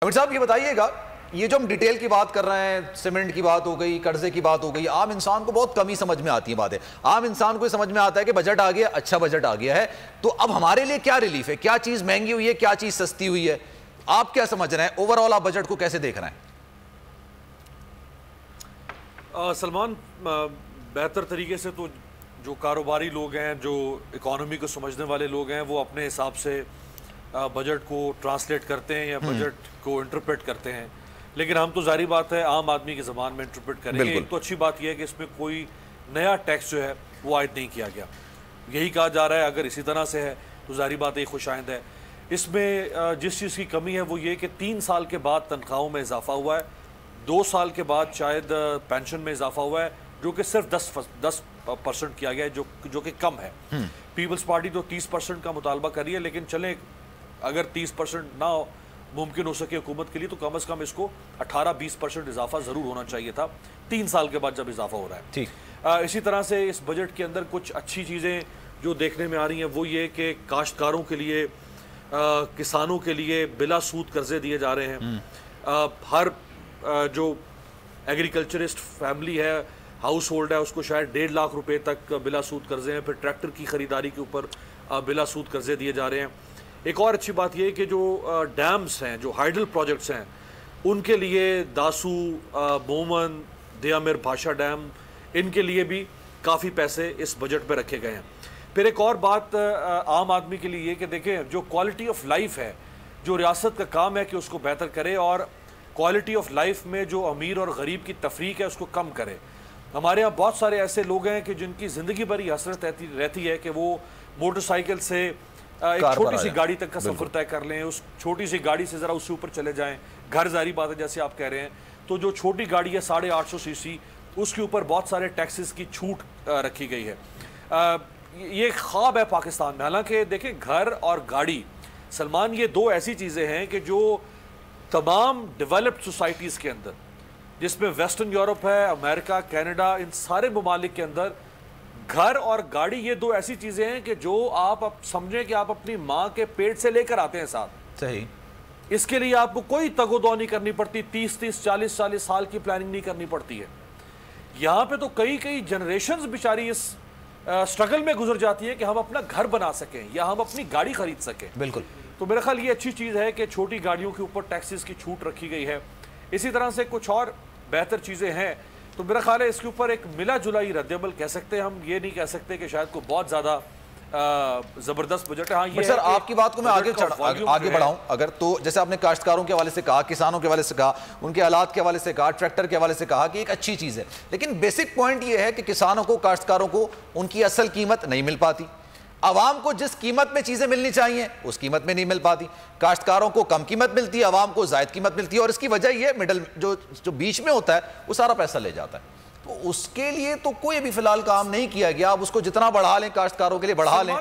अमित साहब ये बताइएगा, ये जो हम डिटेल की बात कर रहे हैं, सीमेंट की बात हो गई, कर्जे की बात हो गई, आम इंसान को बहुत कम ही समझ में आती है बातें। आम इंसान को समझ में आता है कि बजट आ गया, अच्छा बजट आ गया है, तो अब हमारे लिए क्या रिलीफ है, क्या चीज महंगी हुई है, क्या चीज सस्ती हुई है, आप क्या समझ रहे हैं? ओवरऑल आप बजट को कैसे देख रहे हैं? सलमान, बेहतर तरीके से तो जो कारोबारी लोग हैं, जो इकोनॉमी को समझने वाले लोग हैं, वो अपने हिसाब से बजट को ट्रांसलेट करते हैं या बजट को इंटरप्रेट करते हैं। लेकिन हम तो जारी बात है आम आदमी की ज़बान में इंटरप्रेट करेंगे। एक तो अच्छी बात यह है कि इसमें कोई नया टैक्स जो है वो आयद नहीं किया गया। यही कहा जा रहा है अगर इसी तरह से है तो जारी बात एक खुशाइंद है। इसमें जिस चीज़ की कमी है वो ये कि 3 साल के बाद तनख्वाहों में इजाफा हुआ है, 2 साल के बाद शायद पेंशन में इजाफा हुआ है, जो कि सिर्फ 10% किया गया है, जो कि कम है। पीपल्स पार्टी तो 30% का मुतालबा कर रही है, लेकिन चले अगर 30% ना मुमकिन हो सके हुकूमत के लिए तो कम से कम इसको 18-20% इजाफा ज़रूर होना चाहिए था 3 साल के बाद जब इजाफा हो रहा है। ठीक। इसी तरह से इस बजट के अंदर कुछ अच्छी चीज़ें जो देखने में आ रही हैं वो ये कि काश्तकारों के लिए, किसानों के लिए बिला सूद कर्जे दिए जा रहे हैं। हर जो एग्रीकल्चरिस्ट फैमिली है, हाउस होल्ड है, उसको शायद 1.5 लाख रुपए तक बिला सूद कर्जे हैं। फिर ट्रैक्टर की ख़रीदारी के ऊपर बिला सूद कर्जे दिए जा रहे हैं। एक और अच्छी बात यह है कि जो डैम्स हैं, जो हाइडल प्रोजेक्ट्स हैं, उनके लिए दासू, मोमन, दयामिर भाषा डैम, इनके लिए भी काफ़ी पैसे इस बजट में रखे गए हैं। फिर एक और बात आम आदमी के लिए ये कि देखें, जो क्वालिटी ऑफ लाइफ है, जो रियासत का काम है कि उसको बेहतर करे और क्वालिटी ऑफ लाइफ में जो अमीर और गरीब की तफरीक है उसको कम करे। हमारे यहाँ बहुत सारे ऐसे लोग हैं कि जिनकी ज़िंदगी भर ही हसरत रहती है कि वो मोटरसाइकिल से एक छोटी सी गाड़ी तक का सफर तय कर लें, उस छोटी सी गाड़ी से ज़रा उससे ऊपर चले जाएं। घर जारी बात है जैसे आप कह रहे हैं, तो जो छोटी गाड़ी है 850 सीसी, उसके ऊपर बहुत सारे टैक्सेस की छूट रखी गई है। ये ख्वाब है पाकिस्तान में। हालांकि देखें, घर और गाड़ी, सलमान, ये 2 ऐसी चीज़ें हैं कि जो तमाम डेवलप्ड सोसाइटीज़ के अंदर, जिसमें वेस्टर्न यूरोप है, अमेरिका, कनाडा, इन सारे ममालिक के अंदर घर और गाड़ी, ये 2 ऐसी चीजें हैं कि जो आप समझें कि आप अपनी माँ के पेट से लेकर आते हैं साथ। सही। इसके लिए आपको कोई तगोदो नहीं करनी पड़ती, 30-30, 40-40 साल की प्लानिंग नहीं करनी पड़ती है। यहाँ पे तो कई जनरेशंस बेचारी इस स्ट्रगल में गुजर जाती है कि हम अपना घर बना सकें या हम अपनी गाड़ी खरीद सकें। बिल्कुल। तो मेरा ख्याल ये अच्छी चीज़ है कि छोटी गाड़ियों के ऊपर टैक्सेस की छूट रखी गई है। इसी तरह से कुछ और बेहतर चीज़ें हैं। तो मेरा ख्याल है इसके ऊपर एक मिला जुला ही रद्दअमल कह सकते हैं हम। ये नहीं कह सकते कि शायद कोई बहुत ज़्यादा ज़बरदस्त बजट है। हाँ, ये सर आपकी बात को मैं आगे बढ़ाऊं अगर, तो जैसे आपने काश्तकारों के हवाले से कहा, किसानों के हवाले से कहा, उनके हालात के हवाले से कहा, ट्रैक्टर के हवाले से कहा कि एक अच्छी चीज़ है, लेकिन बेसिक पॉइंट ये है कि किसानों को, काश्तकारों को उनकी असल कीमत नहीं मिल पाती। आवाम को जिस कीमत में चीजें मिलनी चाहिए उस कीमत में नहीं मिल पाती। काश्तकारों को कम कीमत मिलती है, आवाम को जायद कीमत मिलती है, और इसकी वजह यह मिडल जो बीच में होता है वो सारा पैसा ले जाता है। तो उसके लिए तो कोई अभी फिलहाल काम नहीं किया गया। आप उसको जितना बढ़ा लें, काश्तकारों के लिए बढ़ा लें।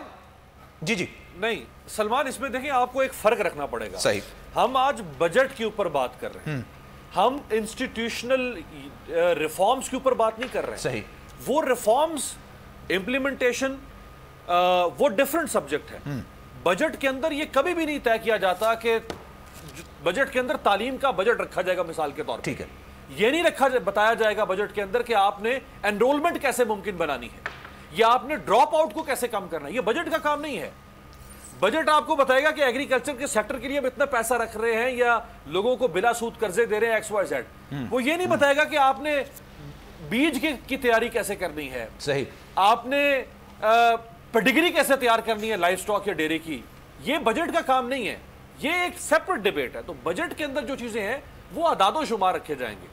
जी नहीं सलमान, इसमें देखिए आपको एक फर्क रखना पड़ेगा। सही। हम आज बजट के ऊपर बात कर रहे हैं, हम इंस्टीट्यूशनल रिफॉर्म्स के ऊपर बात नहीं कर रहे हैं। सही। वो रिफॉर्म्स, इम्प्लीमेंटेशन, वो डिफरेंट सब्जेक्ट है। बजट के अंदर ये कभी भी नहीं तय किया जाता कि बजट के अंदर तालीम का बजट रखा जाएगा मिसाल के तौर पर। ठीक है। ये नहीं बताया जाएगा बजट के अंदर कि आपने एनरोलमेंट कैसे मुमकिन बनानी है या आपने ड्रॉप आउट को कैसे कम करना है। ये बजट का काम नहीं है। बजट आपको बताएगा कि एग्रीकल्चर के सेक्टर के लिए हम इतना पैसा रख रहे हैं या लोगों को बिला सूद कर्जे दे रहे हैं, XYZ। वो ये नहीं बताएगा कि आपने बीज की तैयारी कैसे करनी है। सही। आपने पेडिग्री कैसे तैयार करनी है लाइव स्टॉक या डेयरी की। ये बजट का काम नहीं है, ये एक सेपरेट डिबेट है। तो बजट के अंदर जो चीजें हैं वो अदादो शुमार रखे जाएंगे।